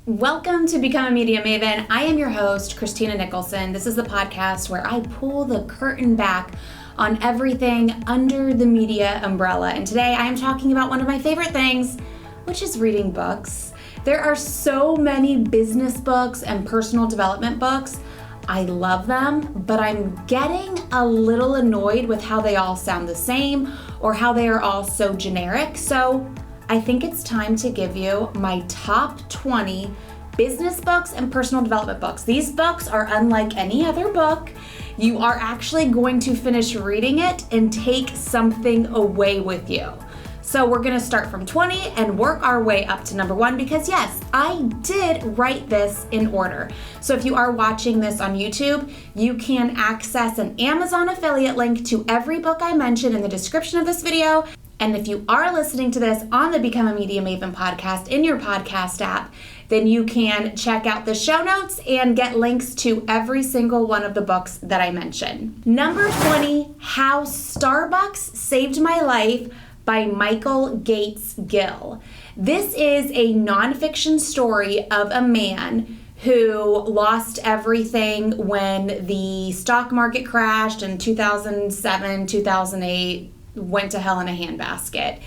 Welcome to Become a Media Maven. I am your host, Christina Nicholson. This is the podcast where I pull the curtain back on everything under the media umbrella. And today I am talking about one of my favorite things, which is reading books. There are so many business books and personal development books. I love them, but I'm getting a little annoyed with how they all sound the same or how they are all so generic. So I think it's time to give you my top 20 business books and personal development books. These books are unlike any other book. You are actually going to finish reading it and take something away with you. So we're gonna start from 20 and work our way up to number 1 because yes, I did write this in order. So if you are watching this on YouTube, you can access an Amazon affiliate link to every book I mentioned in the description of this video. And if you are listening to this on the Become a Media Maven podcast in your podcast app, then you can check out the show notes and get links to every single one of the books that I mentioned. Number 20, How Starbucks Saved My Life by Michael Gates Gill. This is a nonfiction story of a man who lost everything when the stock market crashed in 2007, 2008, went to hell in a handbasket.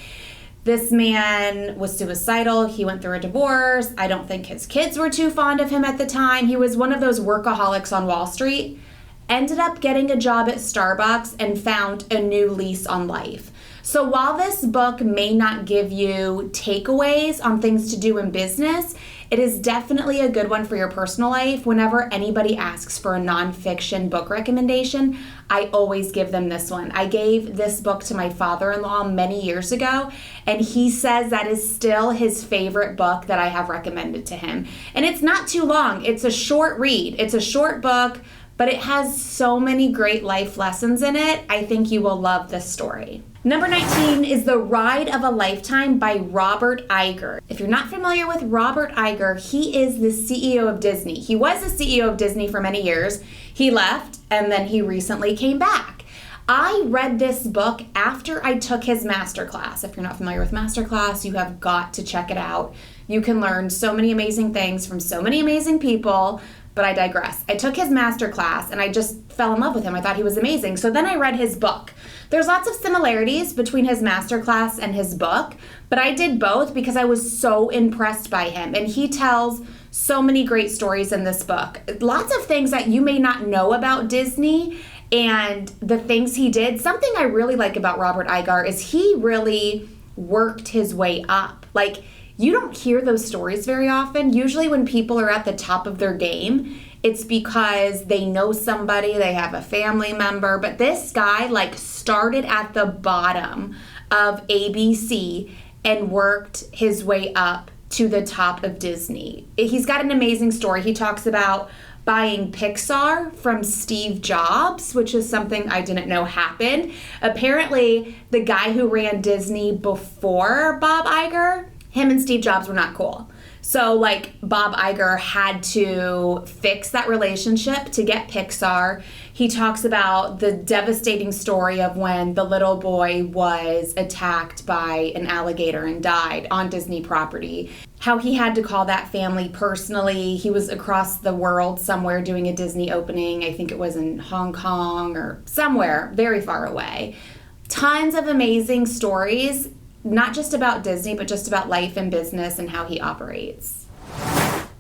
This man was suicidal. He went through a divorce. I don't think his kids were too fond of him at the time. He was one of those workaholics on Wall Street. Ended up getting a job at Starbucks and found a new lease on life. So while this book may not give you takeaways on things to do in business, it is definitely a good one for your personal life. Whenever anybody asks for a nonfiction book recommendation, I always give them this one. I gave this book to my father-in-law many years ago, and he says that is still his favorite book that I have recommended to him. And it's not too long. It's a short read. It's a short book, but it has so many great life lessons in it. I think you will love this story. Number 19 is The Ride of a Lifetime by Robert Iger. If you're not familiar with Robert Iger, he is the CEO of Disney. He was the CEO of Disney for many years. He left and then he recently came back. I read this book after I took his masterclass. If you're not familiar with masterclass, you have got to check it out. You can learn so many amazing things from so many amazing people. But I digress. I took his masterclass and I just fell in love with him. I thought he was amazing. So then I read his book. There's lots of similarities between his masterclass and his book, but I did both because I was so impressed by him. And he tells so many great stories in this book. Lots of things that you may not know about Disney and the things he did. Something I really like about Robert Iger is he really worked his way up. Like, you don't hear those stories very often. Usually when people are at the top of their game, it's because they know somebody, they have a family member. But this guy started at the bottom of ABC and worked his way up to the top of Disney. He's got an amazing story. He talks about buying Pixar from Steve Jobs, which is something I didn't know happened. Apparently, the guy who ran Disney before Bob Iger, him and Steve Jobs were not cool. So Bob Iger had to fix that relationship to get Pixar. He talks about the devastating story of when the little boy was attacked by an alligator and died on Disney property. How he had to call that family personally. He was across the world somewhere doing a Disney opening. I think it was in Hong Kong or somewhere very far away. Tons of amazing stories. Not just about Disney, but just about life and business and how he operates.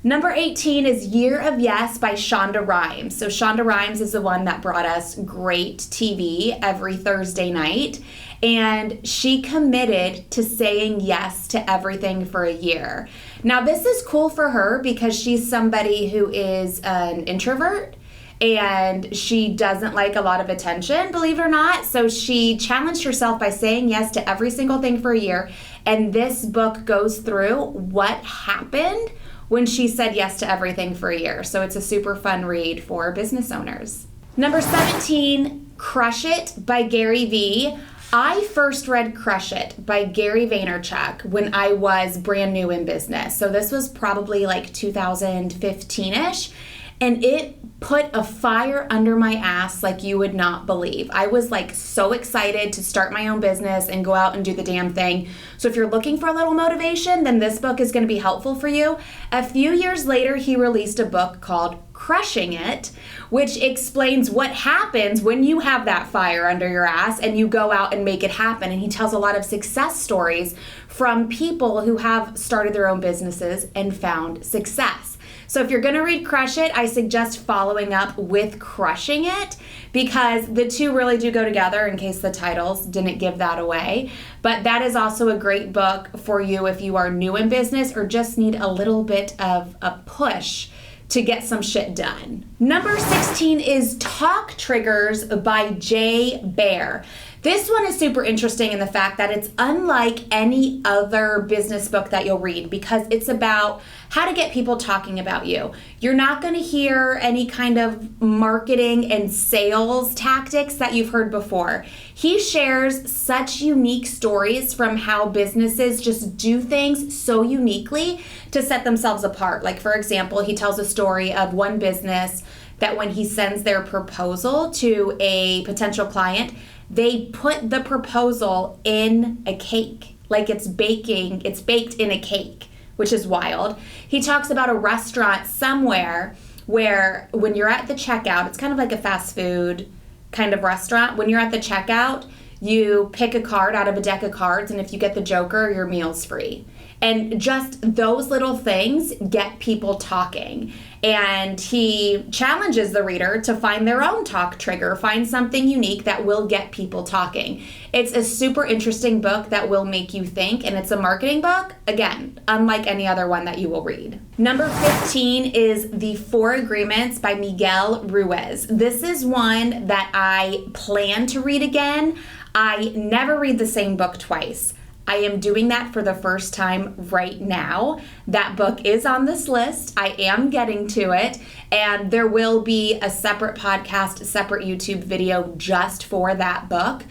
Number 18 is Year of Yes by Shonda Rhimes. So Shonda Rhimes is the one that brought us great TV every Thursday night. And she committed to saying yes to everything for a year. Now this is cool for her because she's somebody who is an introvert. And she doesn't like a lot of attention, believe it or not. So she challenged herself by saying yes to every single thing for a year. And this book goes through what happened when she said yes to everything for a year. So it's a super fun read for business owners. Number 17, Crush It by Gary Vee. I first read Crush It by Gary Vaynerchuk when I was brand new in business. So this was probably 2015-ish. and it put a fire under my ass like you would not believe. I was like so excited to start my own business and go out and do the damn thing. So if you're looking for a little motivation, then this book is going to be helpful for you. A few years later, he released a book called Crushing It, which explains what happens when you have that fire under your ass and you go out and make it happen. And he tells a lot of success stories from people who have started their own businesses and found success. So if you're going to read Crush It, I suggest following up with Crushing It, because the two really do go together, in case the titles didn't give that away. But that is also a great book for you if you are new in business or just need a little bit of a push to get some shit done. Number 16 is Talk Triggers by Jay Baer. This one is super interesting in the fact that it's unlike any other business book that you'll read, because it's about how to get people talking about you. You're not going to hear any kind of marketing and sales tactics that you've heard before. He shares such unique stories from how businesses just do things so uniquely to set themselves apart. Like, for example, he tells a story of one business that when he sends their proposal to a potential client, they put the proposal in a cake, like it's baked in a cake, which is wild. He talks about a restaurant somewhere where when you're at the checkout, it's kind of like a fast food kind of restaurant. When you're at the checkout, you pick a card out of a deck of cards, and if you get the Joker, your meal's free. And just those little things get people talking. And he challenges the reader to find their own talk trigger, find something unique that will get people talking. It's a super interesting book that will make you think, and it's a marketing book, again, unlike any other one that you will read. Number 15 is The 4 Agreements by Miguel Ruiz. This is one that I plan to read again. I never read the same book twice. I am doing that for the first time right now. That book is on this list. I am getting to it, and there will be a separate podcast, separate YouTube video just for that book.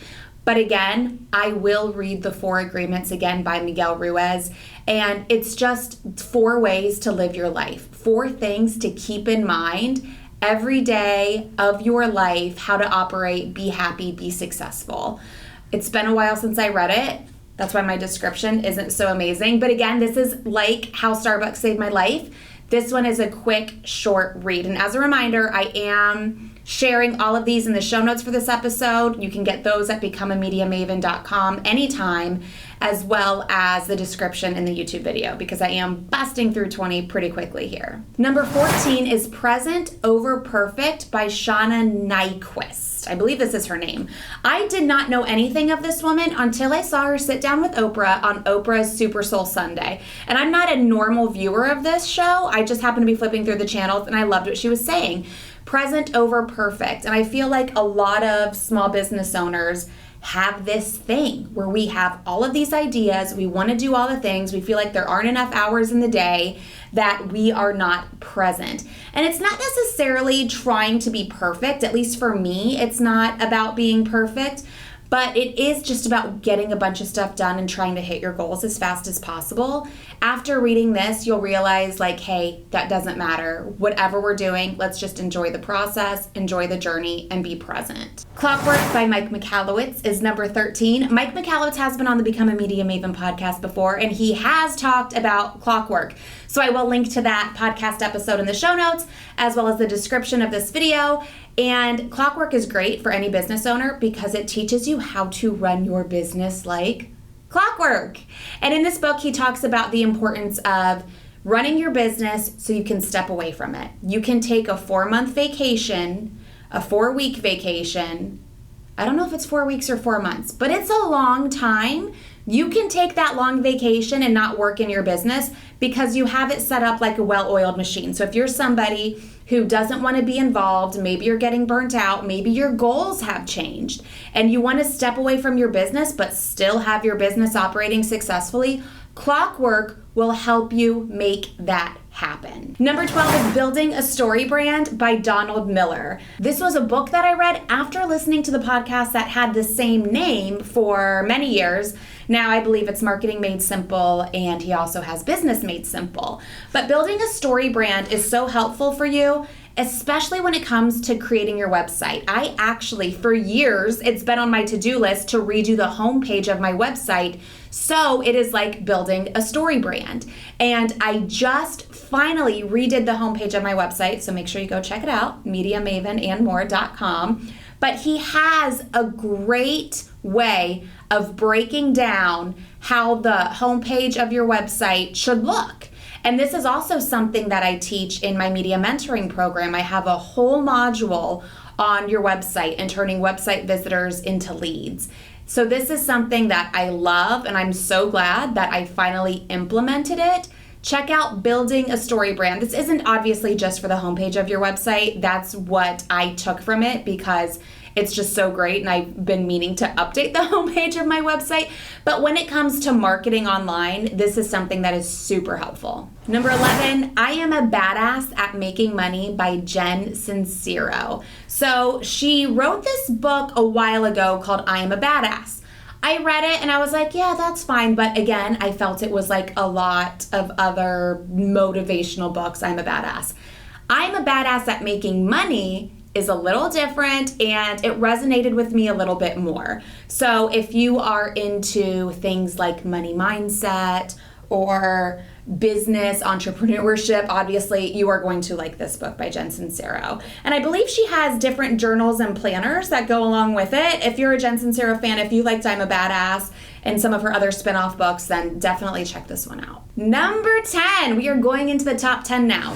But again, I will read The 4 Agreements again by Miguel Ruiz, and it's just 4 ways to live your life, 4 things to keep in mind every day of your life, how to operate, be happy, be successful. It's been a while since I read it. That's why my description isn't so amazing. But again, this is like How Starbucks Saved My Life. This one is a quick, short read. And as a reminder, I am sharing all of these in the show notes for this episode. You can get those at becomeamediamaven.com anytime, as well as the description in the YouTube video, because I am busting through 20 pretty quickly here. Number 14 is Present Over Perfect by Shauna Nyquist. I believe this is her name. I did not know anything of this woman until I saw her sit down with Oprah on Oprah's Super Soul Sunday. And I'm not a normal viewer of this show. I just happened to be flipping through the channels and I loved what she was saying. Present over perfect. And I feel like a lot of small business owners have this thing where we have all of these ideas, we want to do all the things, we feel like there aren't enough hours in the day, that we are not present. And it's not necessarily trying to be perfect, at least for me, it's not about being perfect, but it is just about getting a bunch of stuff done and trying to hit your goals as fast as possible. After reading this, you'll realize like, hey, that doesn't matter. Whatever we're doing, let's just enjoy the process, enjoy the journey, and be present. Clockwork by Mike Michalowicz is number 13. Mike Michalowicz has been on the Become a Media Maven podcast before, and he has talked about clockwork. So I will link to that podcast episode in the show notes, as well as the description of this video. And clockwork is great for any business owner because it teaches you how to run your business like clockwork. And in this book, he talks about the importance of running your business so you can step away from it. You can take a 4-month vacation, a 4-week vacation. I don't know if it's 4 weeks or 4 months, but it's a long time. You can take that long vacation and not work in your business because you have it set up like a well-oiled machine. So if you're somebody who doesn't want to be involved, maybe you're getting burnt out, maybe your goals have changed, and you want to step away from your business but still have your business operating successfully, Clockwork will help you make that happen. Number 12 is Building a Story Brand by Donald Miller. This was a book that I read after listening to the podcast that had the same name for many years. Now I believe it's Marketing Made Simple, and he also has Business Made Simple. But building a story brand is so helpful for you, especially when it comes to creating your website. I actually, for years, it's been on my to-do list to redo the homepage of my website, so it is like building a story brand. And I just finally redid the homepage of my website, so make sure you go check it out, MediaMavenandMore.com. But he has a great way of breaking down how the homepage of your website should look. And this is also something that I teach in my media mentoring program. I have a whole module on your website and turning website visitors into leads. So this is something that I love, and I'm so glad that I finally implemented it. Check out Building a Story Brand. This isn't obviously just for the homepage of your website. That's what I took from it because it's just so great, and I've been meaning to update the homepage of my website. But when it comes to marketing online, this is something that is super helpful. Number 11, I Am a Badass at Making Money by Jen Sincero. So she wrote this book a while ago called I Am a Badass. I read it and I was like, yeah, that's fine. But again, I felt it was like a lot of other motivational books. I'm a Badass. I'm a Badass at Making Money is a little different, and it resonated with me a little bit more. So if you are into things like money mindset or business entrepreneurship, obviously you are going to like this book by Jen Sincero. And I believe she has different journals and planners that go along with it. If you're a Jen Sincero fan, if you liked I'm a Badass and some of her other spin-off books, then definitely check this one out. Number 10, we are going into the top 10 now.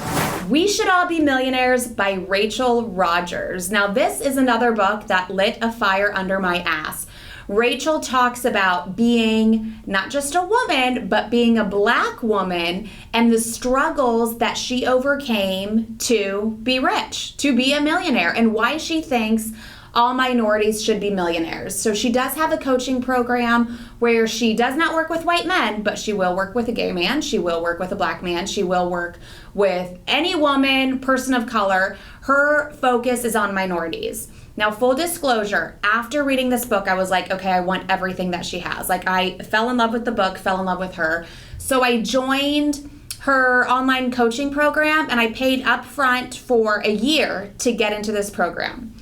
We Should All Be Millionaires by Rachel Rodgers. Now this is another book that lit a fire under my ass. Rachel talks about being not just a woman, but being a Black woman and the struggles that she overcame to be rich, to be a millionaire, and why she thinks all minorities should be millionaires. So she does have a coaching program where she does not work with white men, but she will work with a gay man, she will work with a Black man, she will work with any woman, person of color. Her focus is on minorities. Now, full disclosure, after reading this book, I was like, okay, I want everything that she has. Like, I fell in love with the book, fell in love with her. So I joined her online coaching program, and I paid upfront for a year to get into this program.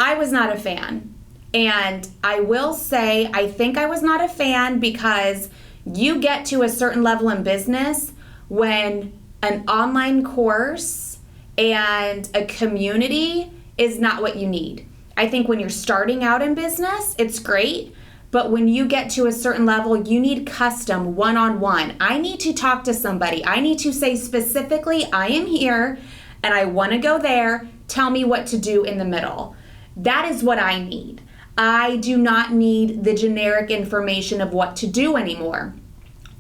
I was not a fan. And I will say, I think I was not a fan because you get to a certain level in business when an online course and a community is not what you need. I think when you're starting out in business, it's great, but when you get to a certain level, you need custom one-on-one. I need to talk to somebody. I need to say specifically, I am here and I want to go there. Tell me what to do in the middle. That is what I need. I do not need the generic information of what to do anymore.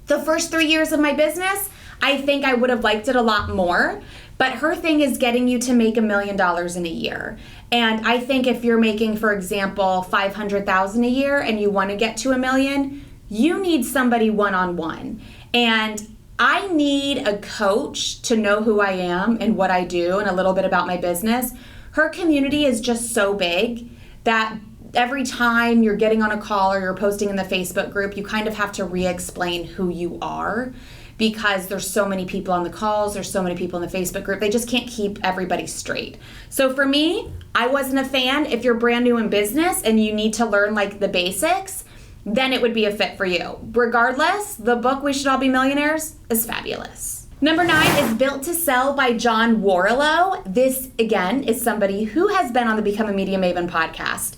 The first 3 years of my business, I think I would have liked it a lot more. But her thing is getting you to make $1 million in a year. And I think if you're making, for example, $500,000 a year and you want to get to $1 million, you need somebody one-on-one. And I need a coach to know who I am and what I do and a little bit about my business. Her community is just so big that every time you're getting on a call or you're posting in the Facebook group, you kind of have to re-explain who you are, because there's so many people on the calls, there's so many people in the Facebook group, they just can't keep everybody straight. So for me, I wasn't a fan. If you're brand new in business and you need to learn like the basics, then it would be a fit for you. Regardless, the book We Should All Be Millionaires is fabulous. Number 9 is Built to Sell by John Warrillow. This, again, is somebody who has been on the Become a Media Maven podcast.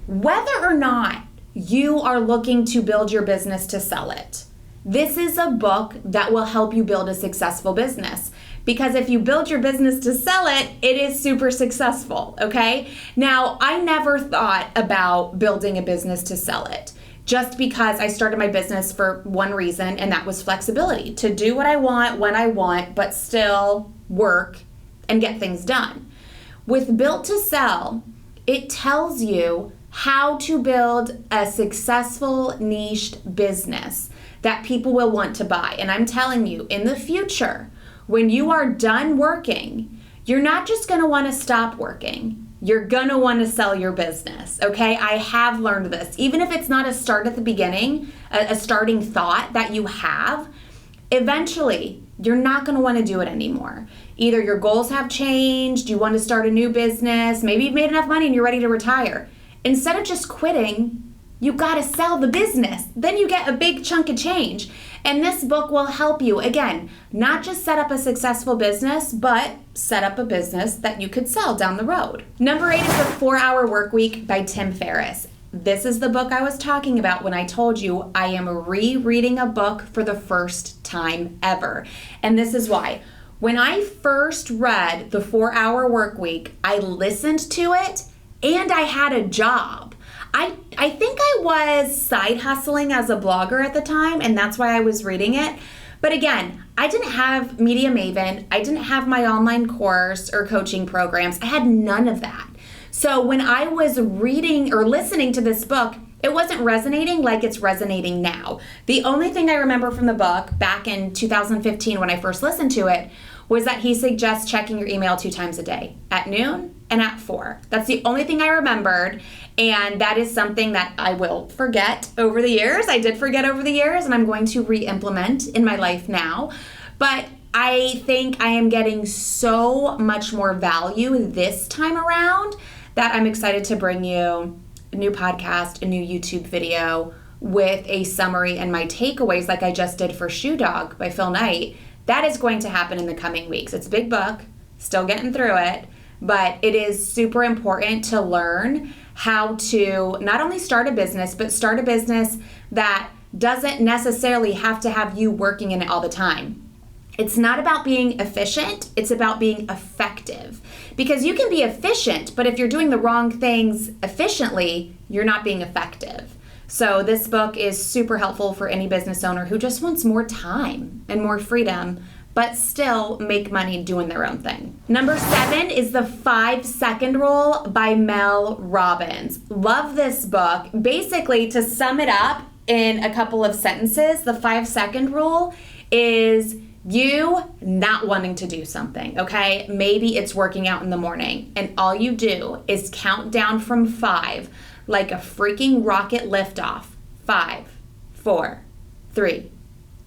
Whether or not you are looking to build your business to sell it, this is a book that will help you build a successful business. Because if you build your business to sell it, it is super successful, okay? Now, I never thought about building a business to sell it, just because I started my business for one reason, and that was flexibility, to do what I want, when I want, but still work and get things done. With Built to Sell, it tells you how to build a successful niched business that people will want to buy. And I'm telling you, in the future, when you are done working, you're not just gonna wanna stop working. You're gonna wanna sell your business, okay? I have learned this. Even if it's not a start at the beginning, a starting thought that you have, eventually you're not going to want to do it anymore. Either your goals have changed, you want to start a new business, maybe you've made enough money and you're ready to retire. Instead of just quitting, you got to sell the business. Then you get a big chunk of change. And this book will help you, again, not just set up a successful business, but set up a business that you could sell down the road. Number 8 is The 4-Hour Workweek by Tim Ferriss. This is the book I was talking about when I told you I am rereading a book for the first time ever. And this is why. When I first read The 4-Hour Workweek, I listened to it and I had a job. I think I was side hustling as a blogger at the time, and that's why I was reading it. But again, I didn't have Media Maven. I didn't have my online course or coaching programs. I had none of that. So when I was reading or listening to this book, it wasn't resonating like it's resonating now. The only thing I remember from the book back in 2015 when I first listened to it was that he suggests checking your email 2 times a day, at noon and at 4. That's the only thing I remembered, and that is something that I will forget over the years. I did forget over the years, and I'm going to re-implement in my life now. But I think I am getting so much more value this time around that I'm excited to bring you a new podcast, a new YouTube video with a summary and my takeaways like I just did for Shoe Dog by Phil Knight. That is going to happen in the coming weeks. It's a big book, still getting through it, but it is super important to learn how to not only start a business, but start a business that doesn't necessarily have to have you working in it all the time. It's not about being efficient, it's about being effective. Because you can be efficient, but if you're doing the wrong things efficiently, you're not being effective. So this book is super helpful for any business owner who just wants more time and more freedom, but still make money doing their own thing. Number 7 is The 5-Second Rule by Mel Robbins. Love this book. Basically, to sum it up in a couple of sentences, the 5-second rule is you not wanting to do something, okay? Maybe it's working out in the morning, and all you do is count down from 5 like a freaking rocket liftoff. 5, 4, 3,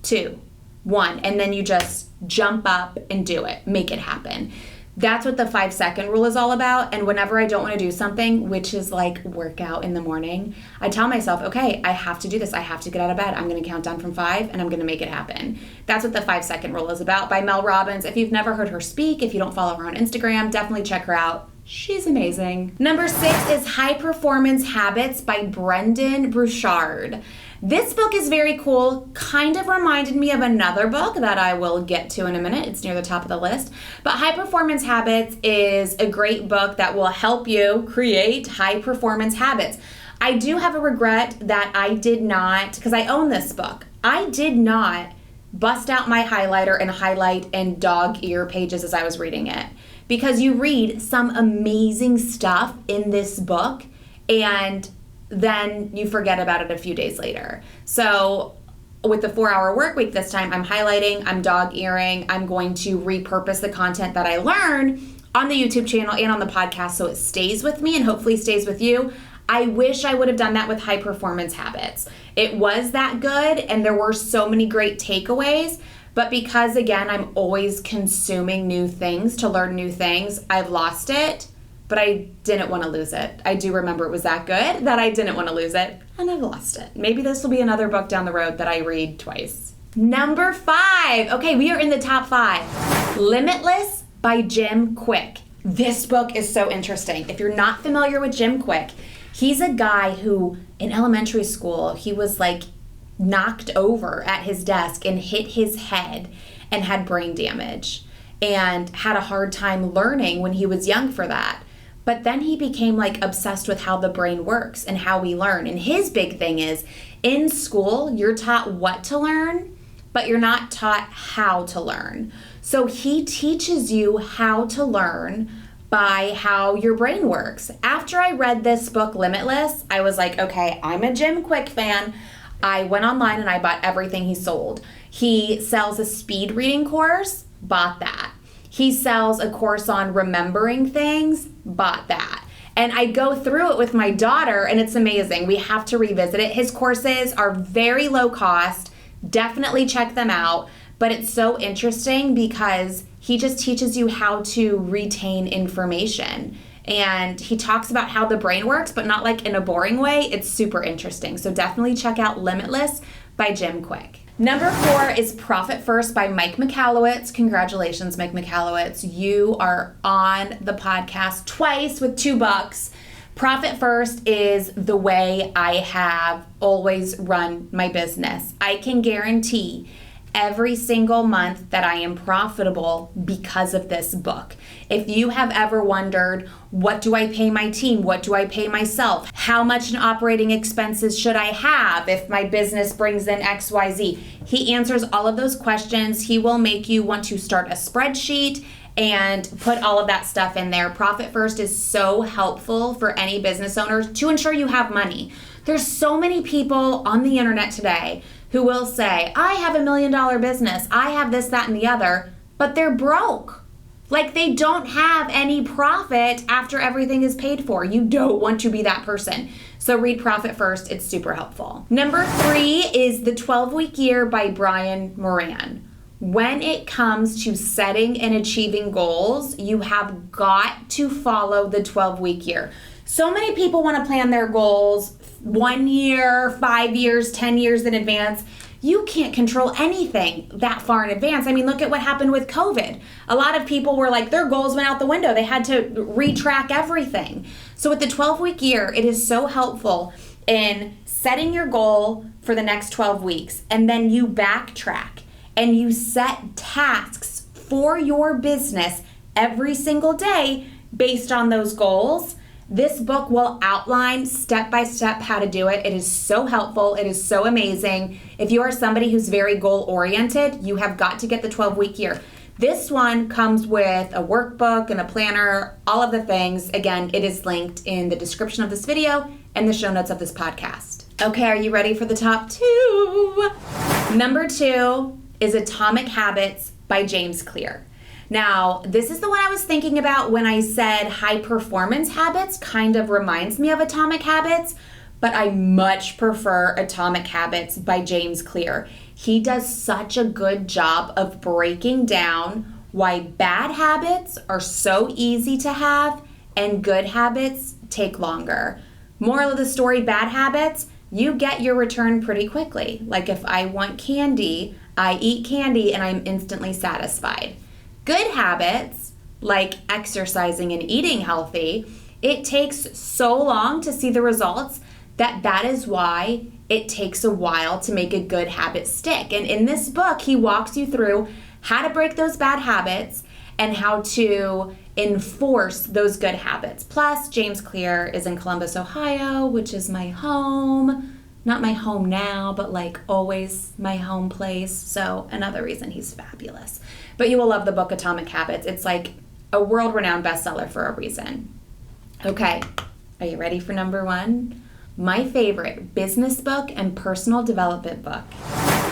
2, 1. And then you just jump up and do it. Make it happen. That's what the 5-second rule is all about. And whenever I don't want to do something, which is like workout in the morning, I tell myself, okay, I have to do this. I have to get out of bed. I'm going to count down from 5 and I'm going to make it happen. That's what the 5-second rule is about by Mel Robbins. If you've never heard her speak, if you don't follow her on Instagram, definitely check her out. She's amazing. Number 6 is High Performance Habits by Brendon Burchard. This book is very cool, kind of reminded me of another book that I will get to in a minute. It's near the top of the list. But High Performance Habits is a great book that will help you create high performance habits. I do have a regret that I did not, because I own this book, I did not bust out my highlighter and highlight in dog ear pages as I was reading it. Because you read some amazing stuff in this book and then you forget about it a few days later. So with the 4-Hour Workweek this time, I'm highlighting, I'm dog earing, I'm going to repurpose the content that I learn on the YouTube channel and on the podcast so it stays with me and hopefully stays with you. I wish I would have done that with High Performance Habits. It was that good and there were so many great takeaways, but because again, I'm always consuming new things to learn new things, I've lost it. But I didn't want to lose it. I do remember it was that good that I didn't want to lose it, and I've lost it. Maybe this will be another book down the road that I read twice. Number 5. Okay, we are in the top 5. Limitless by Jim Kwik. This book is so interesting. If you're not familiar with Jim Kwik, he's a guy who in elementary school, he was like knocked over at his desk and hit his head and had brain damage and had a hard time learning when he was young for that. But then he became like obsessed with how the brain works and how we learn. And his big thing is in school, you're taught what to learn, but you're not taught how to learn. So he teaches you how to learn by how your brain works. After I read this book, Limitless, I was like, okay, I'm a Jim Kwik fan. I went online and I bought everything he sold. He sells a speed reading course, bought that. He sells a course on remembering things, bought that. And I go through it with my daughter and it's amazing. We have to revisit it. His courses are very low cost. Definitely check them out. but it's so interesting because he just teaches you how to retain information. And he talks about how the brain works, but not like in a boring way. It's super interesting. So definitely check out Limitless by Jim Quick. Number 4 is Profit First by Mike Michalowicz. Congratulations, Mike Michalowicz. You are on the podcast twice with $2. Profit First is the way I have always run my business. I can guarantee every single month that I am profitable because of this book. If you have ever wondered, what do I pay my team? What do I pay myself? How much in operating expenses should I have if my business brings in XYZ? He answers all of those questions. He will make you want to start a spreadsheet and put all of that stuff in there. Profit First is so helpful for any business owners to ensure you have money. There's so many people on the internet today who will say, I have $1 million business, I have this, that, and the other, but they're broke. Like they don't have any profit after everything is paid for. You don't want to be that person. So read Profit First, it's super helpful. Number 3 is The 12-Week Year by Brian Moran. When it comes to setting and achieving goals, you have got to follow the 12-week year. So many people want to plan their goals 1 year, 5 years, 10 years in advance. You can't control anything that far in advance. I mean, look at what happened with COVID. A lot of people were like, their goals went out the window. They had to retrack everything. So with the 12-week year, it is so helpful in setting your goal for the next 12 weeks. And then you backtrack and you set tasks for your business every single day based on those goals. This book will outline step-by-step how to do it. It is so helpful. It is so amazing. If you are somebody who's very goal-oriented, you have got to get the 12-week year. This one comes with a workbook and a planner, all of the things. Again, it is linked in the description of this video and the show notes of this podcast. Okay, are you ready for the top 2? Number 2 is Atomic Habits by James Clear. Now, this is the one I was thinking about when I said high performance habits kind of reminds me of Atomic Habits, but I much prefer Atomic Habits by James Clear. He does such a good job of breaking down why bad habits are so easy to have and good habits take longer. Moral of the story, bad habits, you get your return pretty quickly. Like if I want candy, I eat candy and I'm instantly satisfied. Good habits, like exercising and eating healthy, it takes so long to see the results that is why it takes a while to make a good habit stick. And in this book, he walks you through how to break those bad habits and how to enforce those good habits. Plus, James Clear is in Columbus, Ohio, which is my home. Not my home now, but like always my home place. So another reason he's fabulous. But you will love the book Atomic Habits. It's like a world-renowned bestseller for a reason. Okay, are you ready for number 1? My favorite business book and personal development book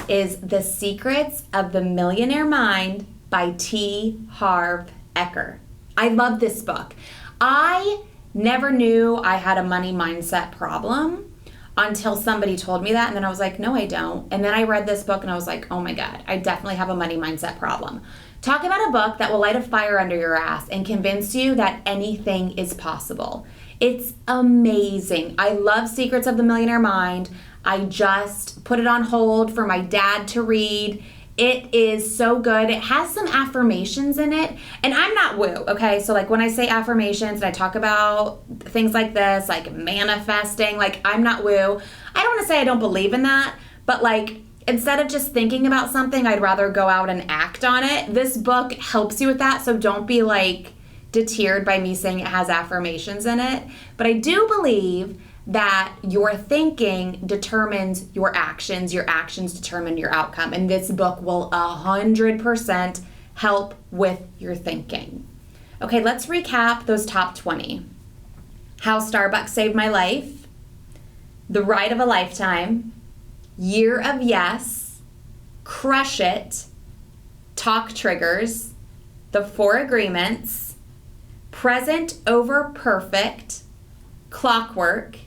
is The Secrets of the Millionaire Mind by T. Harv Eker. I love this book. I never knew I had a money mindset problem until somebody told me that, and then I was like, no, I don't. And then I read this book and I was like, oh my God, I definitely have a money mindset problem. Talk about a book that will light a fire under your ass and convince you that anything is possible. It's amazing. I love Secrets of the Millionaire Mind. I just put it on hold for my dad to read. It is so good. It has some affirmations in it. And I'm not woo, okay? So like when I say affirmations and I talk about things like this, like manifesting, like I'm not woo. I don't want to say I don't believe in that, but like instead of just thinking about something, I'd rather go out and act on it. This book helps you with that, so don't be like deterred by me saying it has affirmations in it. But I do believe that your thinking determines your actions determine your outcome. And this book will 100% help with your thinking. Okay, let's recap those top 20. How Starbucks Saved My Life, The Ride of a Lifetime, Year of Yes, Crush It, Talk Triggers, The 4 Agreements, Present Over Perfect, Clockwork,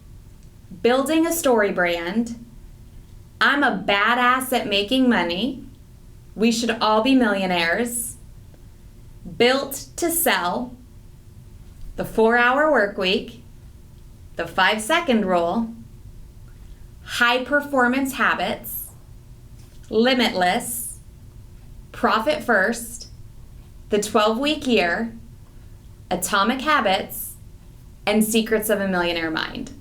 Building a Story Brand, I'm a Badass at Making Money, We Should All Be Millionaires, Built to Sell, The 4-Hour Workweek, The 5-Second Rule, High Performance Habits, Limitless, Profit First, The 12-Week Year, Atomic Habits, and Secrets of a Millionaire Mind.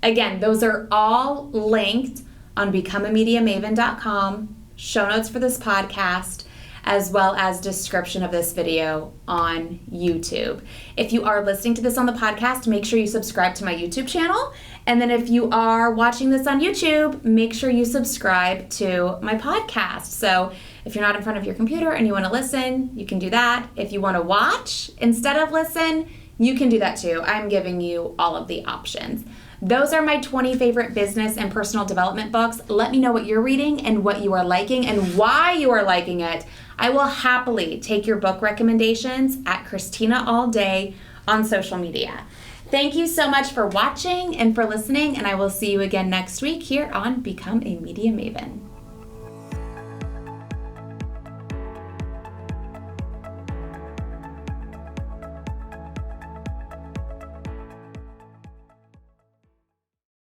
Again, those are all linked on becomeamediamaven.com, show notes for this podcast, as well as description of this video on YouTube. If you are listening to this on the podcast, make sure you subscribe to my YouTube channel. And then if you are watching this on YouTube, make sure you subscribe to my podcast. So if you're not in front of your computer and you want to listen, you can do that. If you want to watch instead of listen, you can do that too. I'm giving you all of the options. Those are my 20 favorite business and personal development books. Let me know what you're reading and what you are liking and why you are liking it. I will happily take your book recommendations at Christina All Day on social media. Thank you so much for watching and for listening, and I will see you again next week here on Become a Media Maven.